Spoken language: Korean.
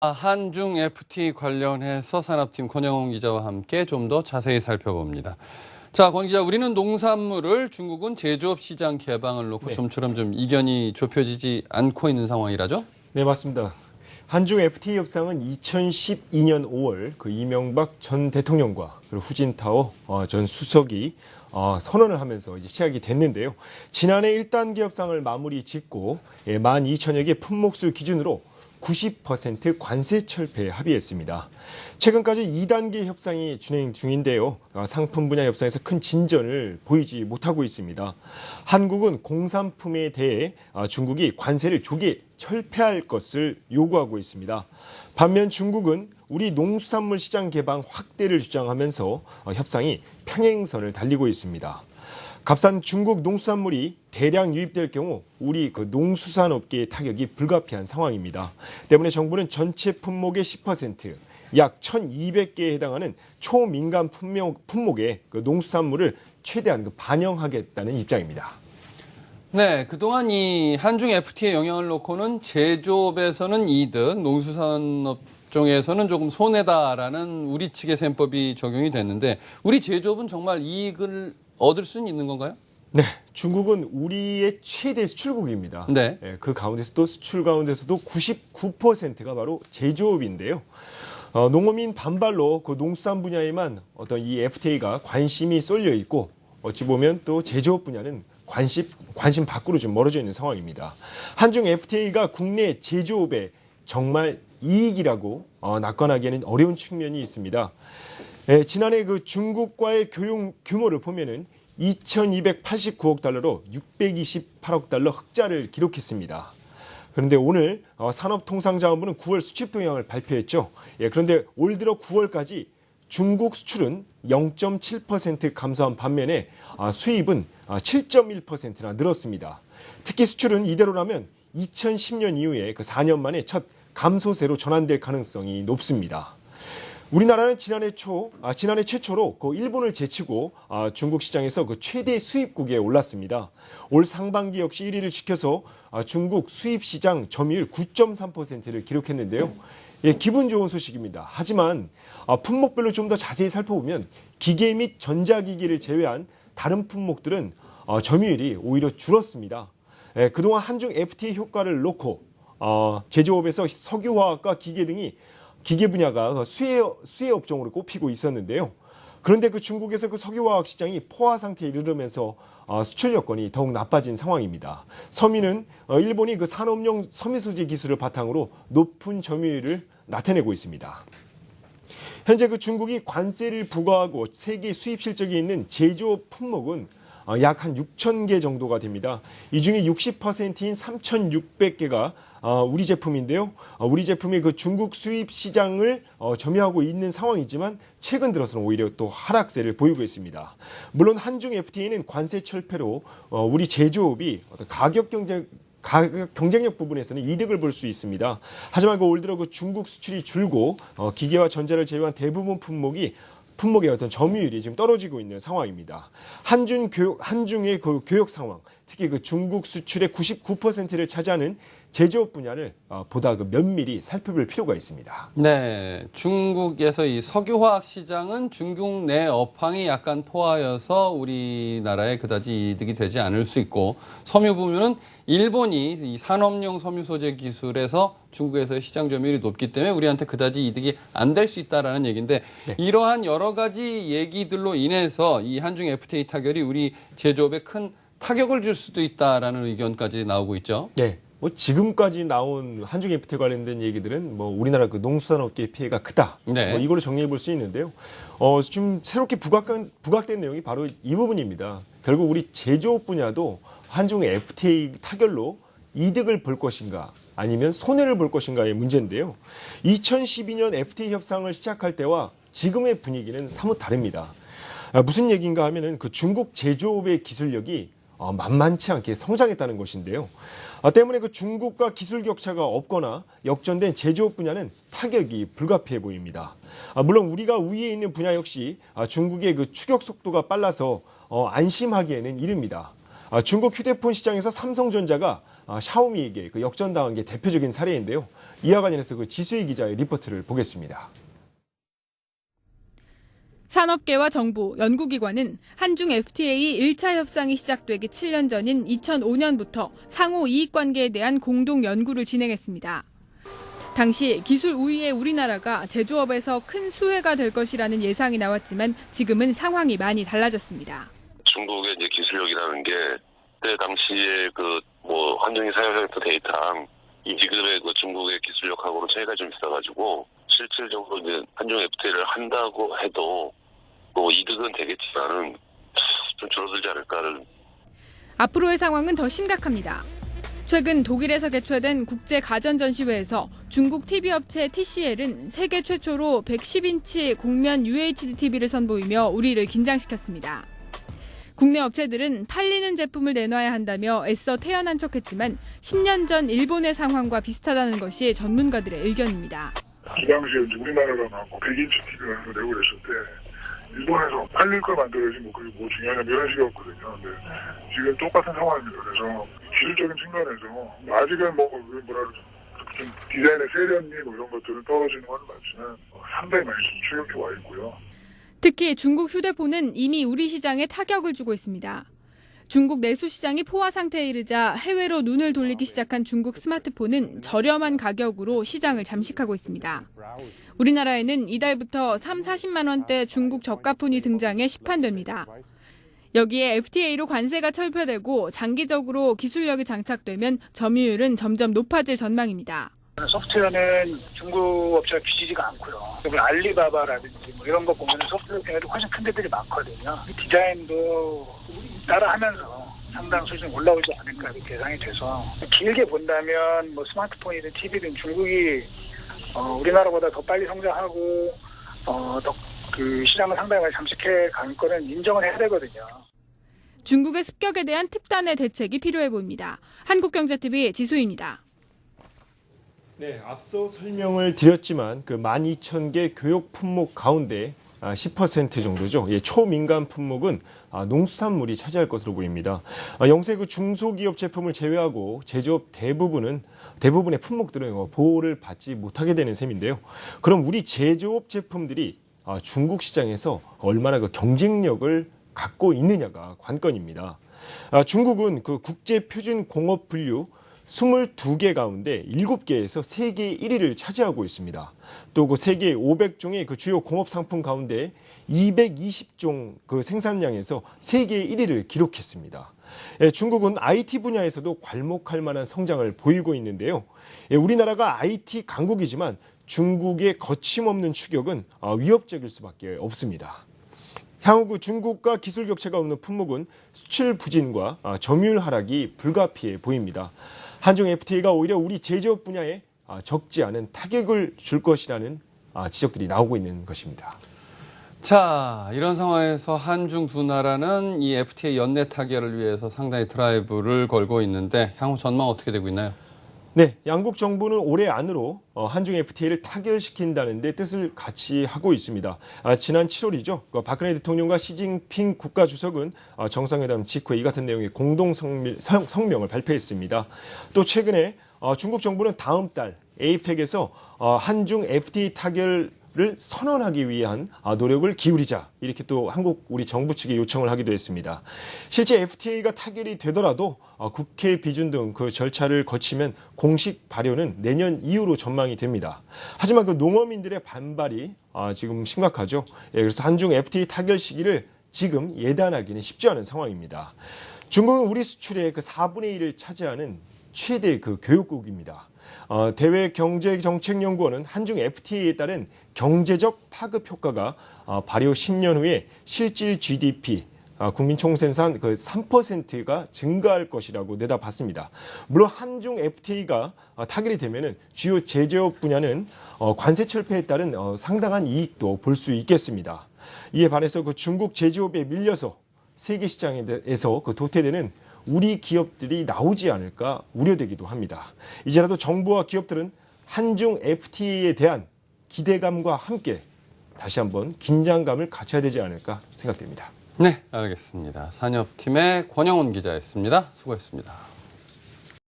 한중 FTA 관련해서 산업팀 권영훈 기자와 함께 좀 더 자세히 살펴봅니다. 자, 권 기자, 우리는 농산물을, 중국은 제조업 시장 개방을 놓고 좀처럼 좀 이견이 좁혀지지 않고 있는 상황이라죠? 네, 맞습니다. 한중 FTA 협상은 2012년 5월 그 이명박 전 대통령과 그리고 후진타오 전 수석이 선언을 하면서 이제 시작이 됐는데요. 지난해 1단계 협상을 마무리 짓고 12,000여 개 품목수 기준으로 90% 관세 철폐에 합의했습니다. 최근까지 2단계 협상이 진행 중인데요. 상품 분야 협상에서 큰 진전을 보이지 못하고 있습니다. 한국은 공산품에 대해 중국이 관세를 조기 철폐할 것을 요구하고 있습니다. 반면 중국은 우리 농수산물 시장 개방 확대를 주장하면서 협상이 평행선을 달리고 있습니다. 값싼 중국 농수산물이 대량 유입될 경우 우리 농수산업계의 타격이 불가피한 상황입니다. 때문에 정부는 전체 품목의 10%, 약 1,200개에 해당하는 초민감 품목의 농수산물을 최대한 반영하겠다는 입장입니다. 네, 그동안 이 한중 FTA 영향을 놓고는 제조업에서는 이득, 농수산업종에서는 조금 손해다라는 우리 측의 셈법이 적용이 됐는데, 우리 제조업은 정말 이익을 얻을 수는 있는 건가요? 네, 중국은 우리의 최대 수출국입니다. 네. 그 가운데서도 수출 가운데서도 99%가 바로 제조업인데요. 농어민 반발로 그 농수산 분야에만 어떤 이 FTA가 관심이 쏠려 있고 어찌 보면 또 제조업 분야는 관심 밖으로 좀 멀어져 있는 상황입니다. 한중 FTA가 국내 제조업에 정말 이익이라고 낙관하기에는 어려운 측면이 있습니다. 지난해 그 중국과의 교역 규모를 보면은 2,289억 달러로 628억 달러 흑자를 기록했습니다. 그런데 오늘 산업통상자원부는 9월 수출 동향을 발표했죠. 그런데 올 들어 9월까지 중국 수출은 0.7% 감소한 반면에 수입은 7.1%나 늘었습니다. 특히 수출은 이대로라면 2010년 이후에 그 4년 만에 첫 감소세로 전환될 가능성이 높습니다. 우리나라는 지난해 최초로 그 일본을 제치고 중국 시장에서 그 최대 수입국에 올랐습니다. 올 상반기 역시 1위를 지켜서 중국 수입 시장 점유율 9.3%를 기록했는데요. 기분 좋은 소식입니다. 하지만 품목별로 좀 더 자세히 살펴보면 기계 및 전자기기를 제외한 다른 품목들은 점유율이 오히려 줄었습니다. 그동안 한중 FTA 효과를 놓고 제조업에서 석유화학과 기계 등이 기계 분야가 수혜 업종으로 꼽히고 있었는데요. 그런데 그 중국에서 그 석유화학 시장이 포화 상태에 이르면서 수출 여건이 더욱 나빠진 상황입니다. 섬유는 일본이 그 산업용 섬유 소재 기술을 바탕으로 높은 점유율을 나타내고 있습니다. 현재 그 중국이 관세를 부과하고 세계 수입 실적이 있는 제조업 품목은 약 한 6,000개 정도가 됩니다. 이 중에 60%인 3,600개가 우리 제품인데요. 우리 제품이 그 중국 수입 시장을 점유하고 있는 상황이지만 최근 들어서는 오히려 또 하락세를 보이고 있습니다. 물론 한중 FTA는 관세 철폐로 우리 제조업이 어떤 가격 경쟁력 부분에서는 이득을 볼 수 있습니다. 하지만 올 들어 그 중국 수출이 줄고 기계와 전자를 제외한 대부분 품목의 어떤 점유율이 지금 떨어지고 있는 상황입니다. 한중의 그 교역 상황, 특히 그 중국 수출의 99%를 차지하는 제조업 분야를 보다 그 면밀히 살펴볼 필요가 있습니다. 네, 중국에서 이 석유화학 시장은 중국 내 업황이 약간 포화여서 우리나라에 그다지 이득이 되지 않을 수 있고, 섬유 부문은 일본이 이 산업용 섬유 소재 기술에서 중국에서의 시장 점유율이 높기 때문에 우리한테 그다지 이득이 안 될 수 있다라는 얘기인데, 네. 이러한 여러 가지 얘기들로 인해서 이 한중 FTA 타결이 우리 제조업에 큰 타격을 줄 수도 있다라는 의견까지 나오고 있죠. 네. 지금까지 나온 한중 FTA 관련된 얘기들은 우리나라 그 농수산업계의 피해가 크다. 네. 이걸로 정리해 볼 수 있는데요. 지금 새롭게 부각된 내용이 바로 이 부분입니다. 결국 우리 제조업 분야도 한중 FTA 타결로 이득을 볼 것인가 아니면 손해를 볼 것인가의 문제인데요. 2012년 FTA 협상을 시작할 때와 지금의 분위기는 사뭇 다릅니다. 무슨 얘기인가 하면은 그 중국 제조업의 기술력이 만만치 않게 성장했다는 것인데요. 때문에 그 중국과 기술 격차가 없거나 역전된 제조업 분야는 타격이 불가피해 보입니다. 물론 우리가 우위에 있는 분야 역시 중국의 그 추격 속도가 빨라서 안심하기에는 이릅니다. 중국 휴대폰 시장에서 삼성전자가 샤오미에게 그 역전당한 게 대표적인 사례인데요. 이와 관련해서 그 지수희 기자의 리포트를 보겠습니다. 산업계와 정부, 연구기관은 한중 FTA 1차 협상이 시작되기 7년 전인 2005년부터 상호 이익관계에 대한 공동 연구를 진행했습니다. 당시 기술 우위의 우리나라가 제조업에서 큰 수혜가 될 것이라는 예상이 나왔지만 지금은 상황이 많이 달라졌습니다. 중국의 이제 기술력이라는 게 그때 당시에 한중일 사회센터 데이터랑 지금의 중국의 기술력하고는 차이가 좀 있어가지고 실질적으로 이제 한중 FTA를 한다고 해도 이득은 되겠지만은 좀 줄어들지 않을까를. 앞으로의 상황은 더 심각합니다. 최근 독일에서 개최된 국제 가전 전시회에서 중국 TV 업체 TCL은 세계 최초로 110인치 곡면 UHD TV를 선보이며 우리를 긴장시켰습니다. 국내 업체들은 팔리는 제품을 내놔야 한다며 애써 태연한 척했지만 10년 전 일본의 상황과 비슷하다는 것이 전문가들의 의견입니다. 그 당시에 우리나라가 막 100인치 TV를 내고 그랬을 때 일본에서 팔릴 걸 만들어야지 그게 뭐 중요하냐 이런 식이었거든요. 근데 지금 똑같은 상황입니다. 그래서 기술적인 측면에서 아직은 좀 디자인의 세련미 이런 것들은 떨어지는 건 맞지만 상당히 많이 수렴해 와 있고요. 특히 중국 휴대폰은 이미 우리 시장에 타격을 주고 있습니다. 중국 내수 시장이 포화 상태에 이르자 해외로 눈을 돌리기 시작한 중국 스마트폰은 저렴한 가격으로 시장을 잠식하고 있습니다. 우리나라에는 이달부터 3, 40만 원대 중국 저가폰이 등장해 시판됩니다. 여기에 FTA로 관세가 철폐되고 장기적으로 기술력이 장착되면 점유율은 점점 높아질 전망입니다. 소프트웨어는 중국 업체가 비지지가 않고요. 알리바바라든지 이런 거 보면 소프트웨어 중에도 훨씬 큰 데들이 많거든요. 디자인도 따라하면서 상당 수준 올라오지 않을까 이렇게 예상이 돼서 길게 본다면 스마트폰이든 TV든 중국이 우리나라보다 더 빨리 성장하고 더 그 시장을 상당히 많이 잠식해 갈 거는 인정을 해야 되거든요. 중국의 습격에 대한 특단의 대책이 필요해 보입니다. 한국경제TV 지수입니다. 네, 앞서 설명을 드렸지만 그 12,000개 교육 품목 가운데 10% 정도죠. 초민간 품목은 농수산물이 차지할 것으로 보입니다. 영세 그 중소기업 제품을 제외하고 제조업 대부분의 품목들은 보호를 받지 못하게 되는 셈인데요. 그럼 우리 제조업 제품들이 중국 시장에서 얼마나 그 경쟁력을 갖고 있느냐가 관건입니다. 중국은 그 국제 표준 공업 분류 22개 가운데 7개에서 세계 1위를 차지하고 있습니다. 또 그 세계 500종의 그 주요 공업 상품 가운데 220종 그 생산량에서 세계 1위를 기록했습니다. 중국은 IT 분야에서도 괄목할 만한 성장을 보이고 있는데요. 우리나라가 IT 강국이지만 중국의 거침없는 추격은 위협적일 수밖에 없습니다. 향후 그 중국과 기술 격차가 없는 품목은 수출 부진과 점유율 하락이 불가피해 보입니다. 한중 FTA가 오히려 우리 제조업 분야에 적지 않은 타격을 줄 것이라는 지적들이 나오고 있는 것입니다. 자, 이런 상황에서 한중 두 나라는 이 FTA 연내 타결을 위해서 상당히 드라이브를 걸고 있는데 향후 전망 어떻게 되고 있나요? 네, 양국 정부는 올해 안으로 한중 FTA를 타결시킨다는 데 뜻을 같이 하고 있습니다. 지난 7월이죠. 박근혜 대통령과 시진핑 국가주석은 정상회담 직후에 이 같은 내용의 공동 성명을 발표했습니다. 또 최근에 중국 정부는 다음 달 APEC에서 한중 FTA 타결을 선언하기 위한 노력을 기울이자 이렇게 또 우리 정부 측에 요청을 하기도 했습니다. 실제 FTA가 타결이 되더라도 국회 비준 등 그 절차를 거치면 공식 발효는 내년 이후로 전망이 됩니다. 하지만 그 농어민들의 반발이 지금 심각하죠. 그래서 한중 FTA 타결 시기를 지금 예단하기는 쉽지 않은 상황입니다. 중국은 우리 수출의 그 4분의 1을 차지하는 최대 그 교육국입니다. 대외경제정책연구원은 한중 FTA에 따른 경제적 파급 효과가 발효 10년 후에 실질 GDP, 국민총생산 그 3%가 증가할 것이라고 내다봤습니다. 물론 한중 FTA가 타결이 되면은 주요 제조업 분야는 관세 철폐에 따른 상당한 이익도 볼 수 있겠습니다. 이에 반해서 그 중국 제조업에 밀려서 세계 시장에서 그 도태되는 우리 기업들이 나오지 않을까 우려되기도 합니다. 이제라도 정부와 기업들은 한중 FTA에 대한 기대감과 함께 다시 한번 긴장감을 갖춰야 되지 않을까 생각됩니다. 네, 알겠습니다. 산업팀의 권영훈 기자였습니다. 수고했습니다.